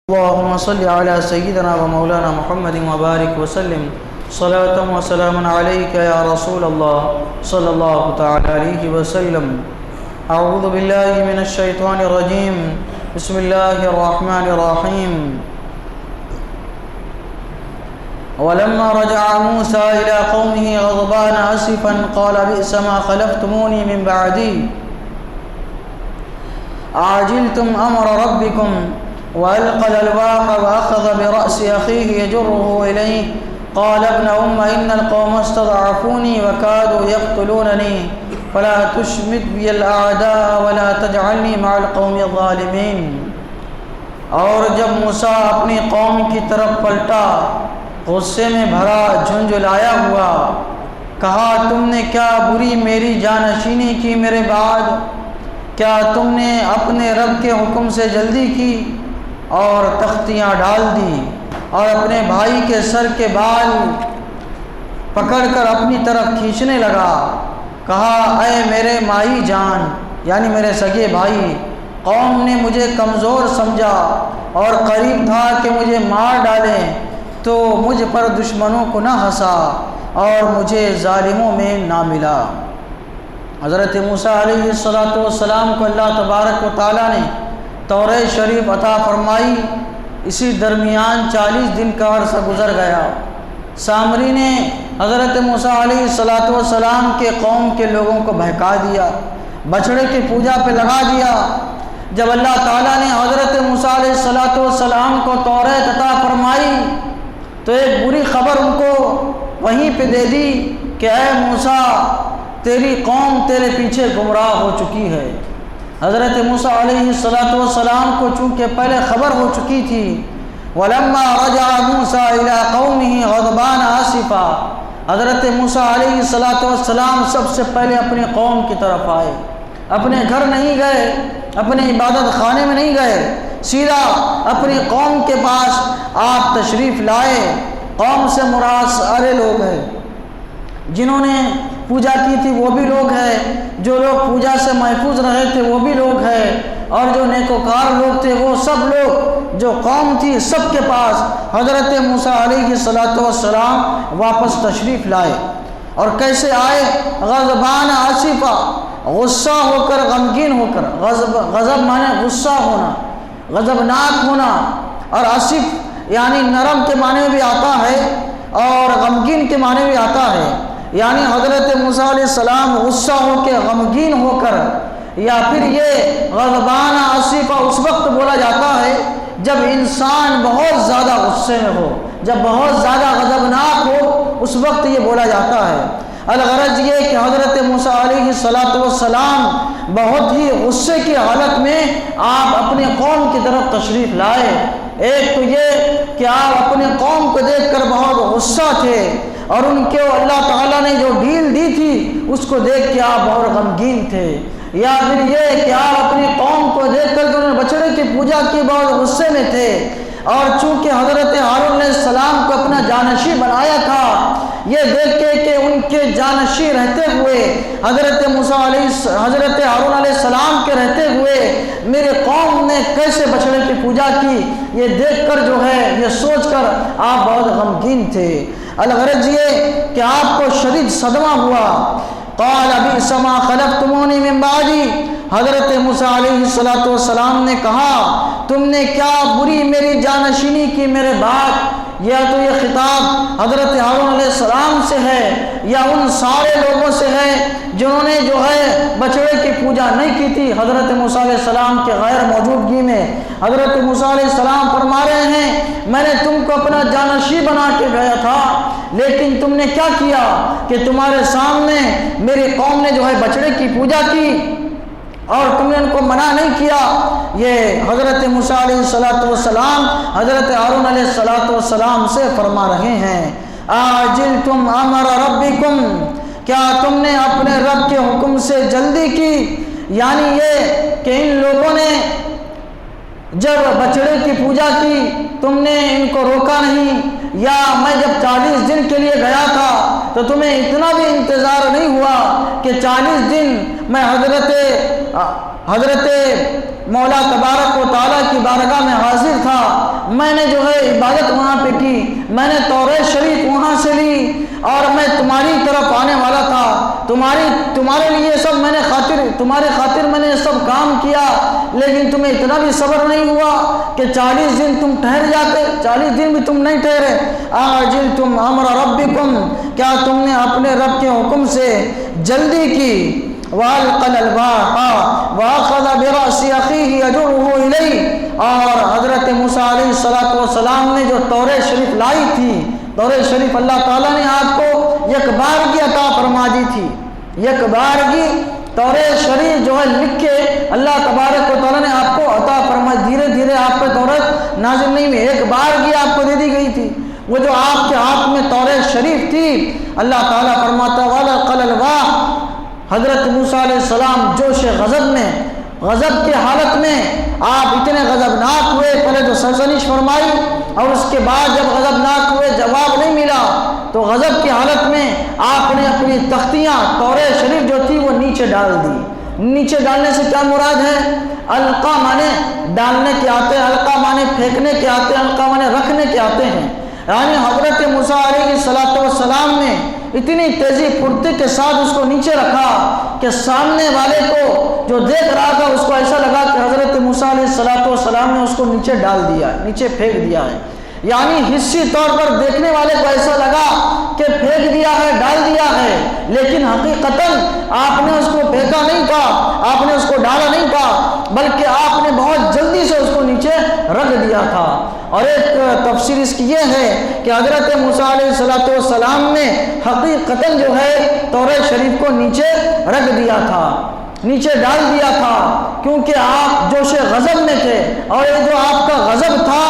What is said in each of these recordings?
اللهم صل على سيدنا ومولانا محمد وبارك وسلم صلاة وسلام عليك يا رسول الله صلى الله تعالى عليه وسلم. اعوذ بالله من الشيطان الرجيم. بسم الله الرحمن الرحيم. ولما رجع موسى إلى قومه غضبان آسفا قال بئس ما خلفتموني من بعدي أعجلتم أمر ربكم وألقى الألواح وأخذ برأس أخيه يجره إليه قال ابن أم إن القوم استضعفوني وكادوا يقتلونني فلا تشمت بي الأعداء ولا تجعلني مع القوم الظالمين. اور جب موسیٰ اپنی قوم کی طرف پلٹا غصے میں بھرا جھنجھلایا ہوا، کہا تم نے کیا بری میری جانشینی کی میرے بعد؟ کیا تم نے اپنے رب کے حکم سے جلدی کی اور تختیاں ڈال دی اور اپنے بھائی کے سر کے بال پکڑ کر اپنی طرف کھینچنے لگا؟ کہا اے میرے مائی جان یعنی میرے سگے بھائی، قوم نے مجھے کمزور سمجھا اور قریب تھا کہ مجھے مار ڈالیں، تو مجھ پر دشمنوں کو نہ ہنسا اور مجھے ظالموں میں نہ ملا. حضرت موسیٰ علیہ السلام کو اللہ تبارک و تعالیٰ نے تورات شریف عطا فرمائی. اسی درمیان 40 دن کا عرصہ گزر گیا. سامری نے حضرت موسیٰ علیہ السلام کے قوم کے لوگوں کو بہکا دیا، بچھڑے کی پوجا پہ لگا دیا. جب اللہ تعالیٰ نے حضرت موسیٰ علیہ السلام کو تورات عطا فرمائی تو ایک بری خبر ان کو وہیں پہ دے دی کہ اے موسیٰ تیری قوم تیرے پیچھے گمراہ ہو چکی ہے. حضرت موسیٰ علیہ السلام کو چونکہ پہلے خبر ہو چکی تھی. وَلَمَّا رَجَعَ مُوسَىٰ إِلَىٰ قَوْمِهِ غَضْبَانَ آسِفًا، حضرت موسیٰ علیہ السلام سب سے پہلے اپنی قوم کی طرف آئے. اپنے گھر نہیں گئے، اپنے عبادت خانے میں نہیں گئے، سیدھا اپنی قوم کے پاس آپ تشریف لائے. قوم سے مراد سارے لوگ ہیں، جنہوں نے پوجا کی تھی وہ بھی لوگ ہیں، جو لوگ پوجا سے محفوظ رہے تھے وہ بھی لوگ ہیں، اور جو نیکوکار لوگ تھے وہ سب لوگ، جو قوم تھی سب کے پاس حضرت موسیٰ علیہ السلام واپس تشریف لائے. اور کیسے آئے؟ غضبان آسفا، غصہ ہو کر، غمگین ہو کر. غضب مانے غصہ ہونا، غضبناک ہونا، اور آصف یعنی نرم کے معنی میں بھی آتا ہے اور غمگین کے معنی میں بھی آتا ہے. یعنی حضرت موسیٰ علیہ السلام غصہ ہو کے، غمگین ہو کر، یا پھر یہ غضبان آصفہ اس وقت بولا جاتا ہے جب انسان بہت زیادہ غصے میں ہو، جب بہت زیادہ غضبناک ہو، اس وقت یہ بولا جاتا ہے. الغرض یہ کہ حضرت موسیٰ علیہ السلام بہت ہی غصے کی حالت میں آپ اپنے قوم کی طرف تشریف لائے. ایک تو یہ کہ آپ اپنے قوم کو دیکھ کر بہت غصہ تھے، اور ان کو اللہ تعالیٰ نے جو ڈھیل دی تھی اس کو دیکھ کے آپ بہت غمگین تھے. یا پھر یہ کہ آپ اپنی قوم کو دیکھ کر انہوں نے بچڑے کی پوجا کی بہت غصے میں تھے، اور چونکہ حضرت ہارون علیہ السلام کو اپنا جانشی بنایا تھا، یہ دیکھ کے کہ ان کے جانشی رہتے ہوئے حضرت ہارون علیہ السلام کے رہتے ہوئے میرے قوم نے کیسے بچڑے کی پوجا کی، یہ دیکھ کر جو ہے، یہ سوچ کر آپ بہت غمگین تھے. الغرض یہ کہ آپ کو شدید صدمہ ہوا. قال بئس ما خلفتمونی من بعدی، حضرت موسیٰ علیہ السلام نے کہا تم نے کیا بری میری جانشینی کی میرے بعد. یا تو یہ خطاب حضرت ہارون علیہ السلام سے ہے یا ان سارے لوگوں سے ہے جنہوں نے جو ہے بچڑے کی پوجا نہیں کی تھی حضرت موسیٰ علیہ السلام کے غیر موجودگی میں. حضرت موسیٰ علیہ السلام فرما رہے ہیں میں نے تم کو اپنا جانشی بنا کے گیا تھا، لیکن تم نے کیا کیا کہ تمہارے سامنے میری قوم نے جو ہے بچڑے کی پوجا کی اور تم نے ان کو منع نہیں کیا. یہ حضرت موسیٰ علیہ السلام حضرت ہارون علیہ السلام سے فرما رہے ہیں. آجلتم امر ربکم، کیا تم نے اپنے رب کے حکم سے جلدی کی؟ یعنی یہ کہ ان لوگوں نے جب بچڑے کی پوجا کی تم نے ان کو روکا نہیں، یا میں جب 40 دن کے لیے گیا تھا تو تمہیں اتنا بھی انتظار نہیں ہوا کہ 40 دن میں حضرت مولا تبارک و تعالیٰ کی بارگاہ میں حاضر تھا، میں نے جو ہے عبادت وہاں پہ کی، میں نے توریت شریف وہاں سے لی، اور میں تمہاری طرف آنے والا تھا، تمہارے لیے سب میں نے تمہارے خاطر میں نے سب کام کیا، لیکن تمہیں اتنا بھی صبر نہیں ہوا کہ 40 دن تم ٹھہر جاتے، 40 دن بھی تم نہیں ٹھہرے۔ اعجلتم امر ربکم، کیا تم نے اپنے رب کے حکم سے جلدی کی؟ وَأَلْقَى الْأَلْوَاحَ وَأَخَذَ بِرَأْسِ أَخِيهِ يَجُرُّهُ إِلَيْهِ، اور حضرت موسیٰ علیہ السلام نے جو توریت شریف لائی تھی، توریت شریف اللہ تعالیٰ نے آپ کو یک بارگی عطا فرما دی تھی، یک بارگی توریت شریف جو ہے لکھ کے اللہ تبارک و تعالیٰ نے آپ کو عطا فرمائی، دھیرے دھیرے آپ پہ توریت نازل نہیں ہوئی، ایک بارگی آپ کو دے دی گئی تھی۔ وہ جو آپ کے ہاتھ میں توریت شریف تھی، اللہ تعالیٰ فرماتا وَأَلْقَى الْأَلْوَاحَ، حضرت موسیٰ علیہ السلام جوش غضب کی حالت میں آپ اتنے غضبناک ہوئے، پہلے تو سرزنش فرمائی اور اس کے بعد جب غضبناک ہوئے جواب نہیں ملا تو غضب کی حالت میں آپ نے اپنی تختیاں توریت شریف جو تھی وہ نیچے ڈال دی۔ نیچے ڈالنے سے کیا مراد ہے؟ القا مانے ڈالنے کے آتے ہیں، القا مانے پھینکنے کے آتے ہیں، القا مانے رکھنے کے آتے ہیں، یعنی حضرت موسیٰ علیہ السلام نے اتنی تیزی پھرتی کے ساتھ اس کو نیچے رکھا کہ سامنے والے کو جو دیکھ رہا تھا اس کو ایسا لگا کہ حضرت موسیٰ علیہ السلام نے اس کو نیچے ڈال دیا، نیچے پھینک دیا ہے، یعنی حصی طور پر دیکھنے والے کو ایسا لگا کہ پھینک دیا ہے، ڈال دیا ہے، لیکن حقیقتاً آپ نے اس کو پھینکا نہیں تھا، آپ نے اس کو ڈالا نہیں تھا، بلکہ آپ نے بہت جلدی سے اس کو نیچے رکھ دیا تھا۔ اور ایک تفسیر اس کی یہ ہے کہ حضرت موسیٰ علیہ السلام نے حقیقتاً جو ہے توریت شریف کو نیچے رکھ دیا تھا، نیچے ڈال دیا تھا، کیونکہ آپ جوش غضب میں تھے، اور یہ جو آپ کا غضب تھا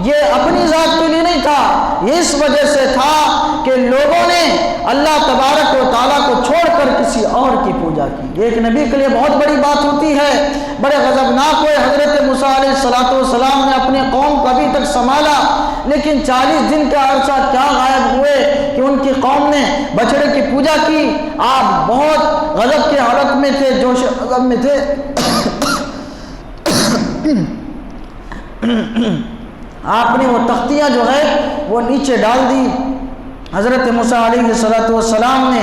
یہ اپنی ذات کے لیے نہیں تھا، یہ اس وجہ سے تھا کہ لوگوں نے اللہ تبارک و تعالیٰ کو چھوڑ کر کسی اور کی پوجا کی۔ ایک نبی کے لیے بہت بڑی بات ہوتی ہے، بڑے غضبناک ہوئے حضرت موسیٰ علیہ السلام نے اپنے قوم کو ابھی تک سنبھالا، لیکن 40 دن کا عرصہ کیا غائب ہوئے کہ ان کی قوم نے بچڑے کی پوجا کی۔ آپ بہت غضب کی حالت میں تھے، جوش غضب میں تھے، آپ نے وہ تختیاں جو ہے وہ نیچے ڈال دی۔ حضرت موسیٰ علیہ السلام نے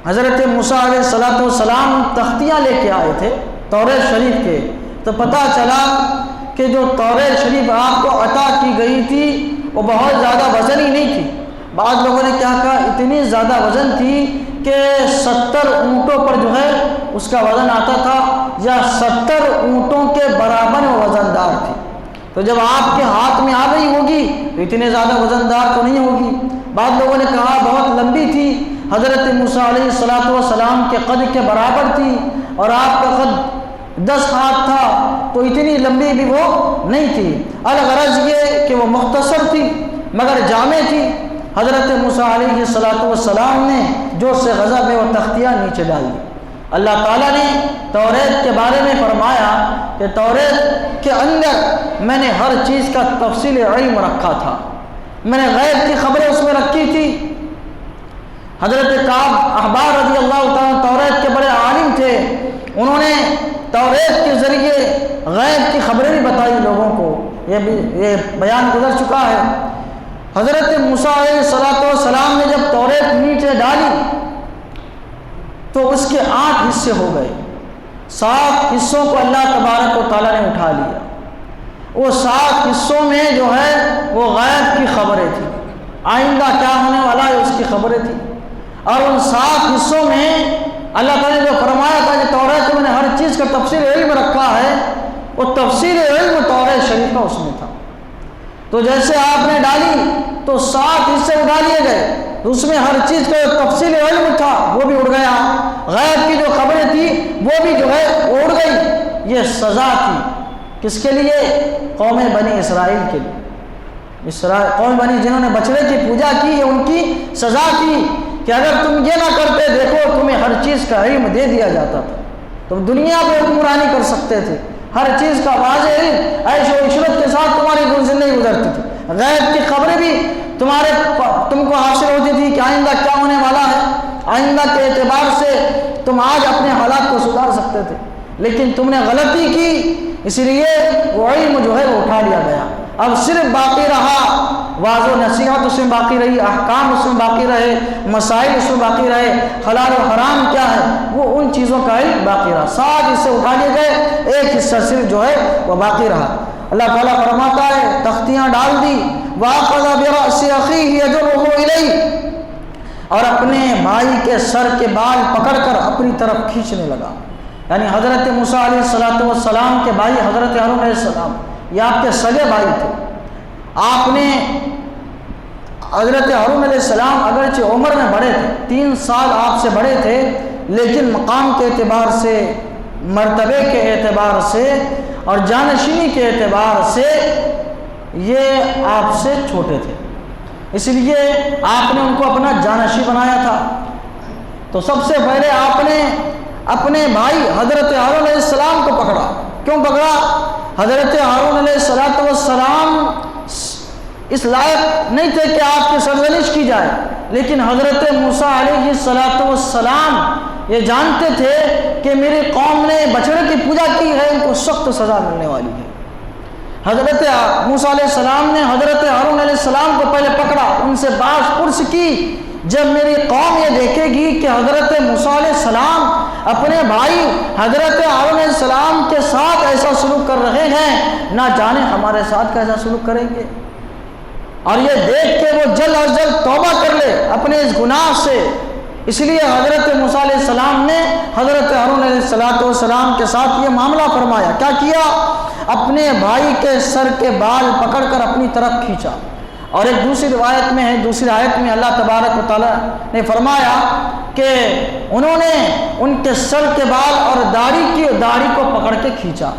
حضرت موسیٰ علیہ السلام تختیاں لے کے آئے تھے توریت شریف کے، تو پتہ چلا کہ جو توریت شریف آپ کو عطا کی گئی تھی وہ بہت زیادہ وزن ہی نہیں تھی۔ بعض لوگوں نے کیا کہا اتنی زیادہ وزن تھی کہ 70 اونٹوں پر جو ہے اس کا وزن آتا تھا، یا 70 اونٹوں کے برابر وہ وزن دار تھی۔ تو جب آپ کے ہاتھ میں آ گئی ہوگی تو اتنے زیادہ وزن دار تو نہیں ہوگی۔ بعض لوگوں نے کہا بہت لمبی تھی، حضرت موسیٰ علیہ السلام کے قد کے برابر تھی، اور آپ کا قد 10 ہاتھ تھا تو اتنی لمبی بھی وہ نہیں تھی۔ الغرض یہ کہ وہ مختصر تھی مگر جامع تھی۔ حضرت موسیٰ علیہ السلام نے جو سے غضب میں وہ تختیاں نیچے ڈال دی۔ اللہ تعالیٰ نے توریت کے بارے میں فرمایا کہ توریت کے اندر میں نے ہر چیز کا تفصیل علم رکھا تھا، میں نے غیب کی خبریں اس میں رکھی تھی۔ حضرت کعب احبار رضی اللہ تعالیٰ توریت کے بڑے عالم تھے، انہوں نے توریت کے ذریعے غیب کی خبریں بھی بتائی لوگوں کو، یہ بیان گزر چکا ہے۔ حضرت موسیٰ علیہ السلام نے جب توریت نیچے ڈالی تو اس کے 8 حصے ہو گئے، 7 حصوں کو اللہ تبارک و تعالیٰ نے اٹھا لیا۔ وہ 7 حصوں میں جو ہے وہ غیب کی خبریں تھیں، آئندہ کیا ہونے والا ہے اس کی خبریں تھیں، اور ان 7 حصوں میں اللہ تعالیٰ نے جو فرمایا تھا کہ توریت میں نے ہر چیز کا تفصیل علم رکھا ہے، وہ تفصیل علم توریت شریف کا اس میں تھا۔ تو جیسے آپ نے ڈالی تو 7 حصے اٹھا لیے گئے، تو اس میں ہر چیز کا تفصیل علم تھا وہ بھی اڑ گیا، غیب کی جو خبریں تھیں وہ بھی جو ہے اڑ گئی۔ یہ سزا تھی کس کے لیے؟ قوم بنی اسرائیل کے لیے۔ قوم بنی جنہوں نے بچڑے کی پوجا کی، یہ ان کی سزا تھی کہ اگر تم یہ نہ کرتے، دیکھو تمہیں ہر چیز کا علم دے دیا جاتا تھا، تم دنیا پہ حکمرانی کر سکتے تھے، ہر چیز کا واضح علم عیش و عشرت کے ساتھ تمہاری زندگی گزرتی تھی، غیب کی خبریں بھی تم کو حاصل ہوتی تھی کہ آئندہ کیا ہونے والا ہے، آئندہ کے اعتبار سے تم آج اپنے حالات کو سدھار سکتے تھے، لیکن تم نے غلطی کی، اس لیے وہ علم جو ہے وہ اٹھا لیا گیا، اب صرف باقی رہا واضح و نصیحت اس میں باقی رہی، احکام اس میں باقی رہے، مسائل اس میں باقی رہے، حلال و حرام کیا ہے وہ ان چیزوں کا علم باقی رہا، ساتھ حصے اٹھا لیے گئے، ایک حصہ صرف جو ہے وہ باقی رہا۔ اللہ تعالیٰ فرماتا ہے تختیاں ڈال دی، وَأَخَذَ بِرَأْسِ أَخِيهِ يَجُرُّهُ إِلَيْهِ، اور اپنے بھائی کے سر کے بال پکڑ کر اپنی طرف کھینچنے لگا۔ یعنی حضرت موسیٰ علیہ السلام کے بھائی حضرت ہارون علیہ السلام، یہ آپ کے سگے بھائی تھے۔ آپ نے حضرت ہارون علیہ السلام اگرچہ عمر میں بڑے تھے، 3 سال آپ سے بڑے تھے، لیکن مقام کے اعتبار سے، مرتبے کے اعتبار سے اور جانشینی کے اعتبار سے یہ آپ سے چھوٹے تھے، اس لیے آپ نے ان کو اپنا جانشین بنایا تھا۔ تو سب سے پہلے آپ نے اپنے بھائی حضرت ہارون علیہ السلام کو پکڑا۔ کیوں پکڑا؟ حضرت ہارون علیہ السلام اس لائق نہیں تھے کہ آپ کی سرزنش کی جائے، لیکن حضرت موسیٰ علیہ السلام یہ جانتے تھے کہ میری قوم نے بچڑے کی پوجا کی ہے، ان کو سخت سزا ملنے والی ہے۔ حضرت موسیٰ علیہ السلام نے حضرت ہارون علیہ السلام کو پہلے پکڑا، ان سے باز پرس کی، جب میری قوم یہ دیکھے گی کہ حضرت موسیٰ علیہ السلام اپنے بھائی حضرت ہارون علیہ السلام کے ساتھ ایسا سلوک کر رہے ہیں، نہ جانے ہمارے ساتھ کیسا سلوک کریں گے، اور یہ دیکھ کے وہ جلد از جلد توبہ کر لے اپنے اس گناہ سے۔ اس لیے حضرت موسیٰ علیہ السلام نے حضرت ہارون علیہ السلام کے ساتھ یہ معاملہ فرمایا۔ کیا کیا؟ اپنے بھائی کے سر کے بال پکڑ کر اپنی طرف کھینچا۔ اور ایک دوسری روایت میں ہے، دوسری آیت میں اللہ تبارک و تعالیٰ نے فرمایا کہ انہوں نے ان کے سر کے بال اور داڑھی کو پکڑ کے کھینچا۔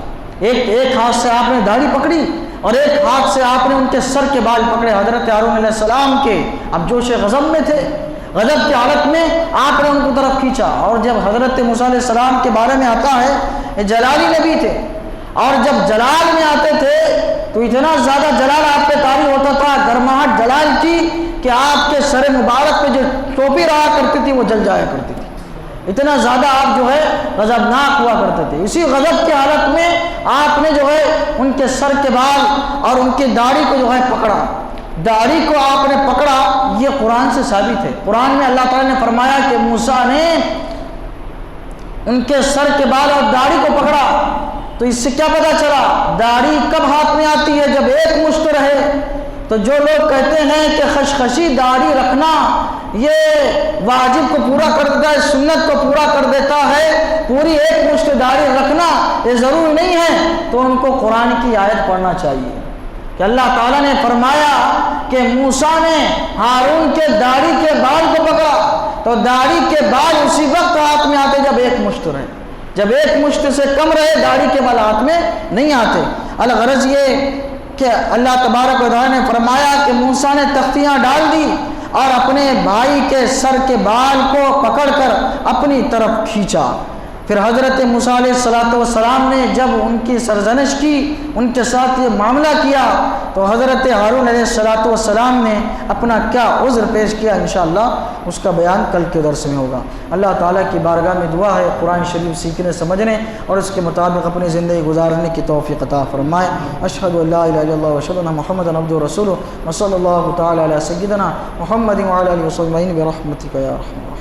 ایک ہاتھ سے آپ نے داڑھی پکڑی اور ایک ہاتھ سے آپ نے ان کے سر کے بال پکڑے حضرت ہارون علیہ السلام کے۔ اب جوش غضب میں تھے، غضب کی حالت میں آپ نے ان کو طرف کھینچا۔ اور جب حضرت موسیٰ علیہ السلام کے بارے میں آتا ہے، یہ جلالی نبی تھے، اور جب جلال میں آتے تھے تو اتنا زیادہ جلال آپ پہ طاری ہوتا تھا، گرماہٹ جلال کی کہ آپ کے سر مبارک پہ جو ٹوپی رہا کرتی تھی وہ جل جایا کرتی تھی، اتنا زیادہ آپ جو ہے غضبناک ہوا کرتے تھے۔ اسی غضب کی حالت میں آپ نے جو ہے ان کے سر کے بال اور ان کی داڑھی کو جو ہے پکڑا۔ داڑھی کو آپ نے پکڑا، یہ قرآن سے ثابت ہے۔ قرآن میں اللہ تعالیٰ نے فرمایا کہ موسیٰ نے ان کے سر کے بال اور داڑھی کو پکڑا۔ تو اس سے کیا پتہ چلا؟ داڑھی کب ہاتھ میں آتی ہے؟ جب ایک مشت رہے۔ تو جو لوگ کہتے ہیں کہ خشخشی داڑھی رکھنا یہ واجب کو پورا کر دیتا ہے، سنت کو پورا کر دیتا ہے، پوری ایک مشت داڑھی رکھنا یہ ضروری نہیں ہے، تو ان کو قرآن کی آیت پڑھنا چاہیے کہ اللہ تعالیٰ نے فرمایا کہ موسیٰ نے ہارون کے داڑھی کے بال کو پکڑا، تو داڑھی کے بال اسی وقت ہاتھ میں آتے جب ایک مشت رہے، جب ایک مشت سے کم رہے داڑھی کے بال ہاتھ میں نہیں آتے۔ الغرض یہ کہ اللہ تبارک و تعالیٰ نے فرمایا کہ موسیٰ نے تختیاں ڈال دی اور اپنے بھائی کے سر کے بال کو پکڑ کر اپنی طرف کھینچا۔ پھر حضرت موسیٰ علیہ السلام نے جب ان کی سرزنش کی، ان کے ساتھ یہ معاملہ کیا، تو حضرت ہارون علیہ السلام نے اپنا کیا عذر پیش کیا، انشاءاللہ اس کا بیان کل کے درس میں ہوگا۔ اللہ تعالیٰ کی بارگاہ میں دعا ہے قرآن شریف سیکھنے، سمجھنے اور اس کے مطابق اپنی زندگی گزارنے کی توفیق عطا فرمائے۔ اشہد ان لا الہ الا اللہ واشہد ان محمدا عبدہ ورسولہ وصلی اللہ تعالی علی سیدنا محمد وعلی آلہ وصحبہ برحمتک یا ارحم۔